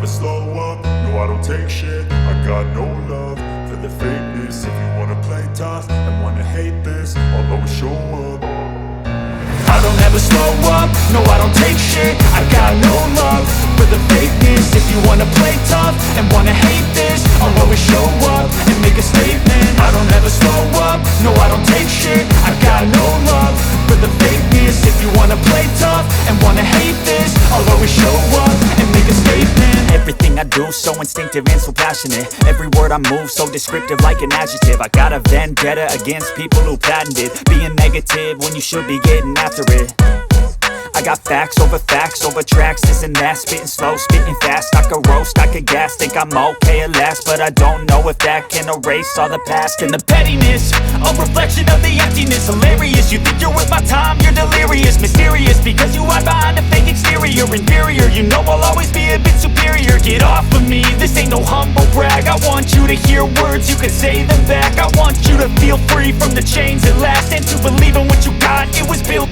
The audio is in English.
slow up, no I don't take shit. I got no love for the fakeness. If you wanna play tough and wanna hate this, I'll always show up. I don't ever slow up, no I don't take shit. I got no love for the fakeness. If you wanna play tough and wanna hate this, I'll always show up and make a statement. I don't ever slow up, no I don't take shit. I got no love for the fakeness. If you wanna play tough and wanna hate this, I'll always show up and make a statement. Everything I do so instinctive and so passionate. Every word I move so descriptive like an adjective. I got a vendetta against people who patented being negative when you should be getting after it. I got facts over tracks, this and that. Spitting slow, spitting fast, I could roast, I could gas. Think I'm okay at last, but I don't know if that can erase all the past. And the pettiness, a reflection of the emptiness. Hilarious, you think you're worth my time, you're delirious. Mysterious, because you hide behind a fake exterior. Inferior, you know I'll always be a bit superior. Get off of me, this ain't no humble brag. I want you to hear words, you can say them back. I want you to feel free from the chains that last, and to believe